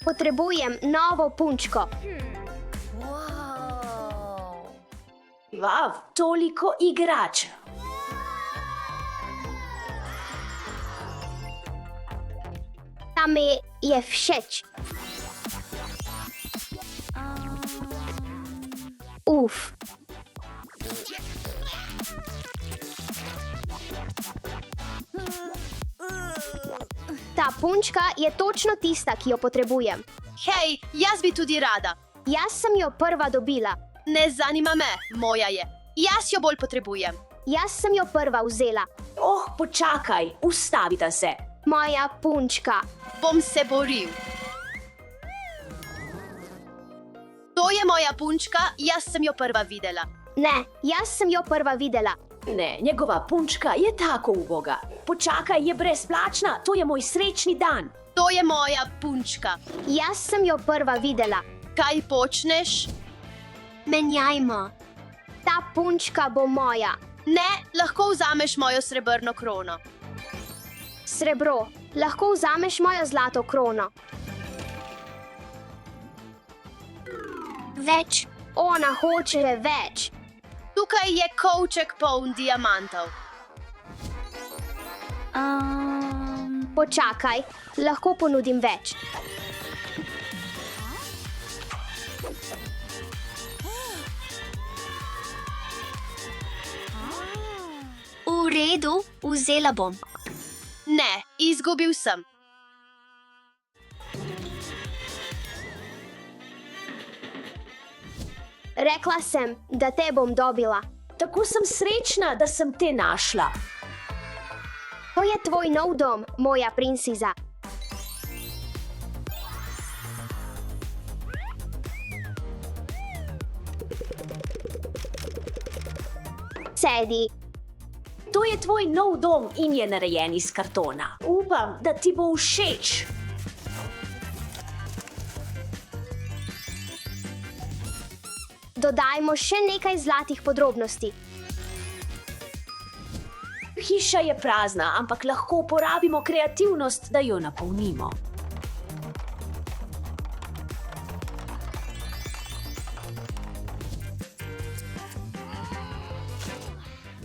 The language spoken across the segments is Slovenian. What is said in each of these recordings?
Potrebujem novo punčko. Vav, toliko igrač. Ta mi je všeč. Uf. Ta punčka je točno tista, ki jo potrebujem. Hej, jaz bi tudi rada. Jaz sem jo prva dobila. Ne zanima me, moja je. Jaz jo bolj potrebujem. Jaz sem jo prva vzela. Oh, počakaj, ustavita se. Moja punčka. Bom se boril. To je moja punčka, jaz sem jo prva videla. Ne, jaz sem jo prva videla. Ne, njegova punčka je tako uboga. Počakaj, je brezplačna, to je moj srečni dan. To je moja punčka. Jaz sem jo prva videla. Kaj počneš? Menjajmo. Ta punčka bo moja. Ne, lahko vzameš mojo srebrno krono. Srebro, lahko vzameš mojo zlato krono. Več. Ona hoče več. Tukaj je kovček poln diamantov. Počakaj, lahko ponudim več. V redu, vzela bom. Ne, izgubil sem. Rekla sem, da te bom dobila. Tako sem srečna, da sem te našla. To je tvoj nov dom, moja princesa. Sedi. To je tvoj nov dom in je narejen iz kartona. Upam, da ti bo všeč. Dodajmo še nekaj zlatih podrobnosti. Hiša je prazna, ampak lahko uporabimo kreativnost, da jo napolnimo.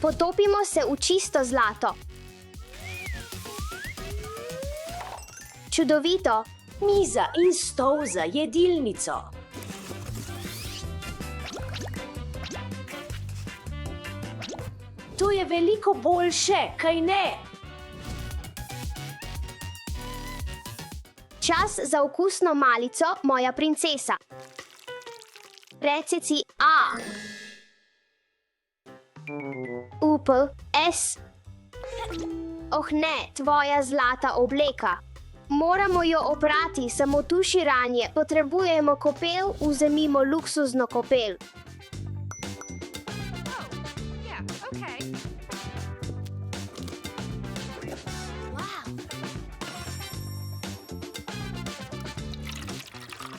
Potopimo se v čisto zlato. Čudovito. Miza in stol za jedilnico. To je veliko boljše, kaj ne? Čas za okusno malico, moja princesa. Receci A. Up, S. Oh ne, tvoja zlata obleka. Moramo jo oprati, samo tuširanje. Potrebujemo kopel, vzemimo luksuzno kopel.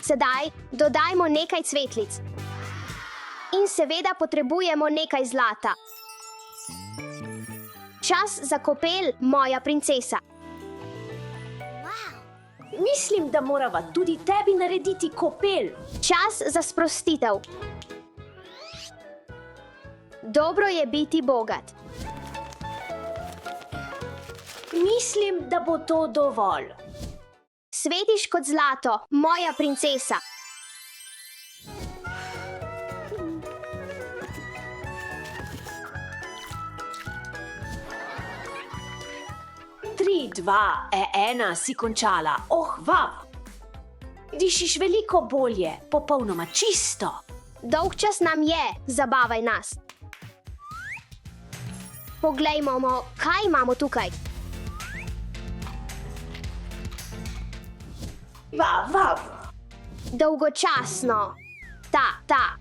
Sedaj dodajmo nekaj cvetlic. In seveda potrebujemo nekaj zlata. Čas za kopel, moja princesa. Mislim, da morava tudi tebi narediti kopel. Čas za sprostitev. Dobro je biti bogat. Mislim, da bo to dovolj. Svetiš kot zlato, moja princesa. Tri, dva, ena si končala. Oh, vav! Dišiš veliko bolje, popolnoma čisto. Dolgčas nam je, zabavaj nas. Poglejmo, kaj imamo tukaj. Vav. Dolgočasno. Ta.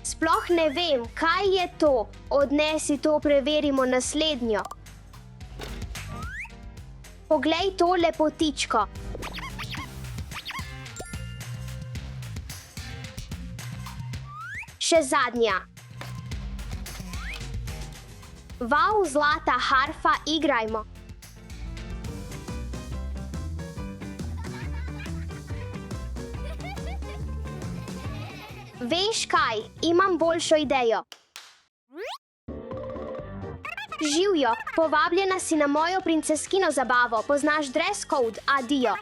Sploh ne vem, kaj je to. Odnesi to, preverimo naslednjo. Poglej to lepotičko. Še zadnja. Vav, zlata harfa, igrajmo. Veš kaj, imam boljšo idejo. Živjo, povabljena si na mojo princeskino zabavo, poznaš dress code, adijo.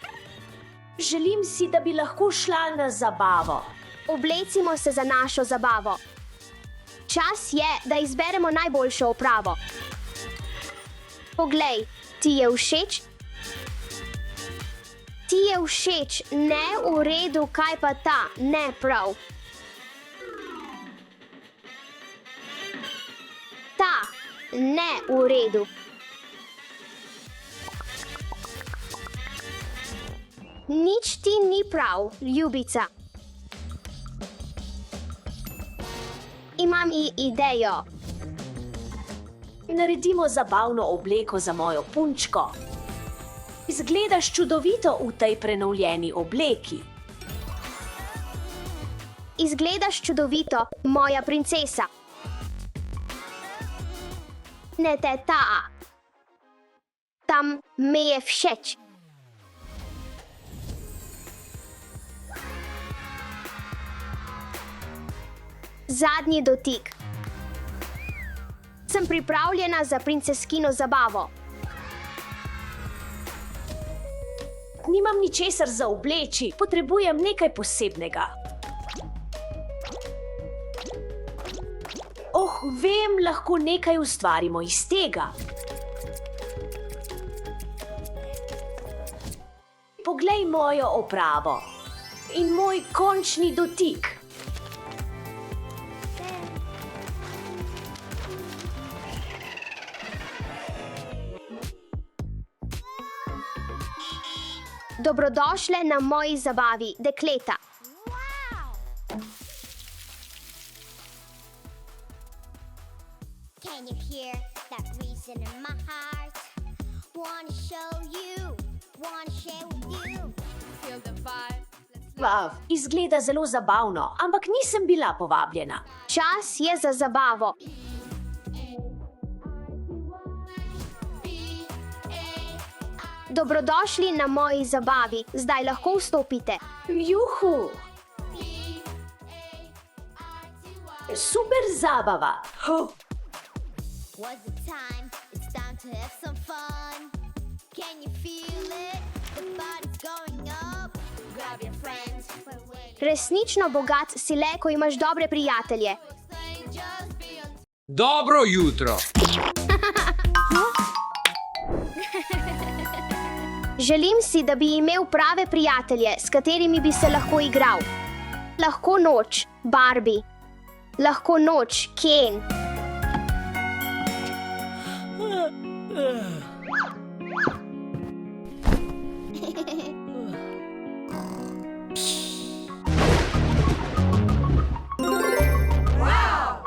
Želim si, da bi lahko šla na zabavo. Oblecimo se za našo zabavo. Čas je, da izberemo najboljšo opravo. Poglej, ti je všeč? Ti je všeč, ne v redu, kaj pa ta, ne prav. Ta, ne v redu. Nič ti ni prav, ljubica. Imam idejo. Naredimo zabavno obleko za mojo punčko. Izgledaš čudovito v tej prenovljeni obleki. Izgledaš čudovito, moja princesa. Ne te ta. Tam me je všeč. Zadnji dotik. Sem pripravljena za princeskino zabavo. Nimam ničesar za obleči, potrebujem nekaj posebnega. Vem, lahko nekaj ustvarimo iz tega. Poglej mojo opravo in moj končni dotik. Dobrodošle na moji zabavi, dekleta. Can you hear that reason in my heart? Wanna show you, wanna share with you. Feel the vibe. Vav, izgleda zelo zabavno, ampak nisem bila povabljena. Čas je za zabavo. Dobrodošli na moji zabavi, zdaj lahko vstopite. Juhu! Super zabava! Was it time? It's time to have some fun. Can you feel it? The body's going up. Grab your friends. We're waiting. Resnično bogat si le, ko imaš dobre prijatelje. Just be on. Dobro jutro! Želim si, da bi imel prave prijatelje, s katerimi bi se lahko igral. Lahko noč, Barbie. Lahko noč, Ken.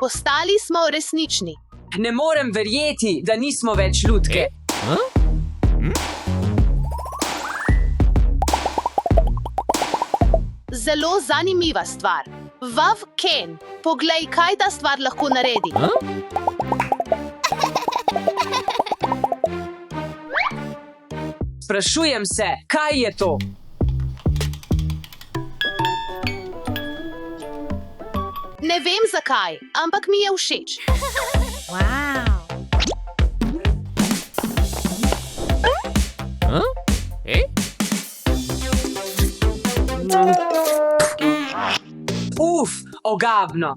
Postali smo resnični. Ne morem verjeti, da nismo več lutke. Zelo zanimiva stvar. Vav, Ken, poglej, kaj ta stvar lahko naredi. Sprašujem se, kaj je to? Ne vem zakaj, ampak mi je všeč. Uf, ogabno.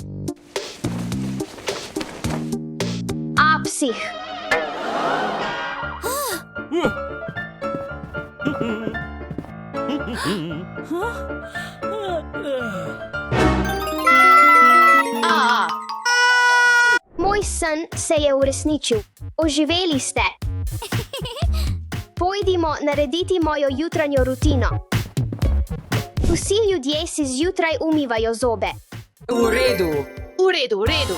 Psih. Moj sen se je uresničil. Oživeli ste. Pojdimo narediti mojo jutranjo rutino. Vsi ljudje si zjutraj umivajo zobe. V redu. V redu, v redu.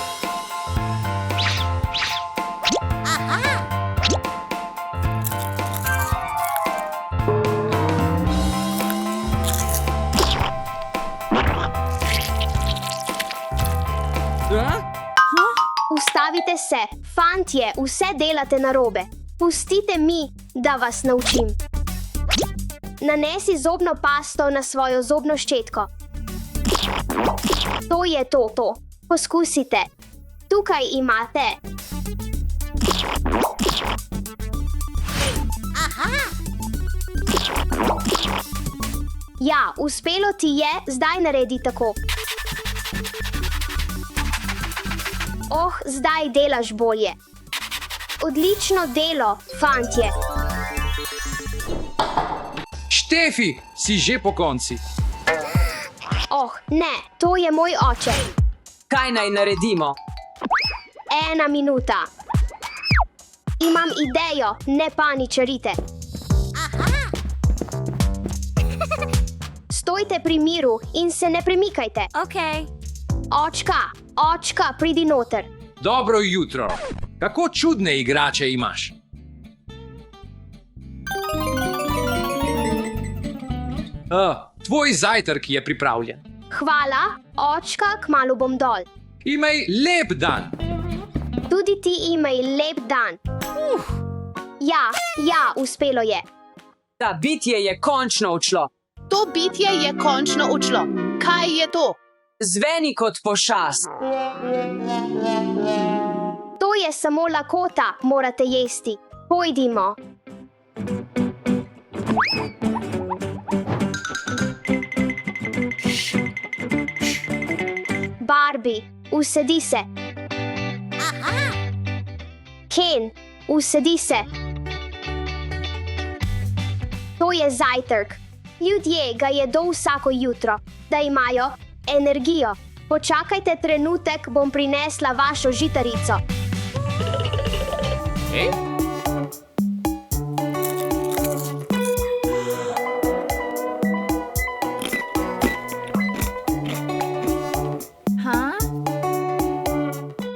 Ustavite se, fantje, vse delate narobe. Pustite mi, da vas naučim. Nanesi zobno pasto na svojo zobno ščetko. To je to. Poskusite. Tukaj imate. Ja, uspelo ti je, zdaj naredi tako. Zdaj delaš bolje. Odlično delo, fantje. Štefi, si že po konci. Ne, to je moj oče. Kaj naj naredimo? 1 minuta. Imam idejo, ne paničarite. Stojte pri miru in se ne premikajte. Okay. Očka, pridi noter. Dobro jutro. Kako čudne igrače imaš? Tvoj zajtrk je pripravljen. Hvala, očka, kmalu bom dol. Imej lep dan. Tudi ti imej lep dan. Ja, uspelo je. Ta bitje je končno odšlo. To bitje je končno odšlo. Kaj je to? Zveni kot pošast. To je samo lakota, morate jesti. Pojdimo. Barbie, usedi se. Ken, usedi se. To je zajtrk. Ljudje ga jedo vsako jutro, da imajo energijo. Počakajte trenutek, bom prinesla vašo žitarico.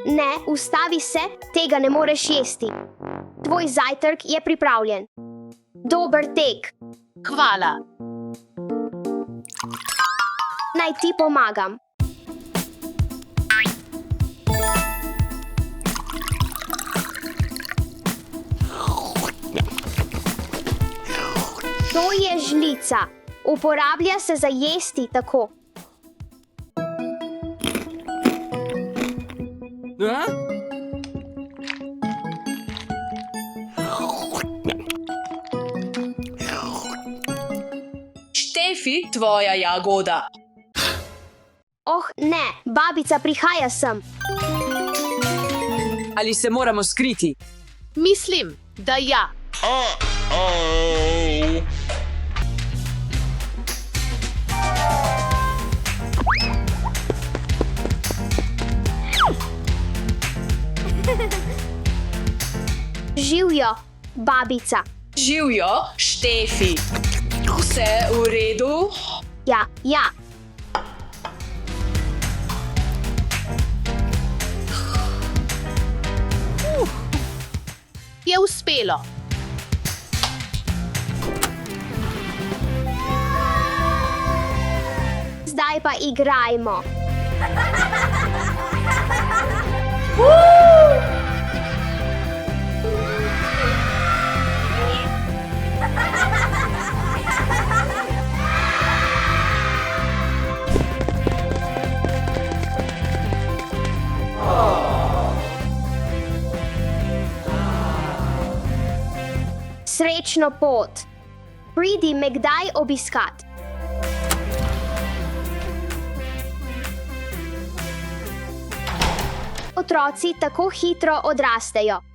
Ne, ustavi se, tega ne moreš jesti. Tvoj zajtrk je pripravljen. Dober tek. Hvala. Naj ti pomagam. To je žlica. Uporablja se za jesti tako. Štefi, tvoja jagoda. Ne, babica prihaja sem. Ali se moramo skriti? Mislim, da ja. Živjo, babica. Živjo, Štefi. Vse v redu? Ja. Je uspelo. Zdaj pa igrajmo. Srečno pot. Pridi me kdaj obiskat. Otroci tako hitro odrastejo.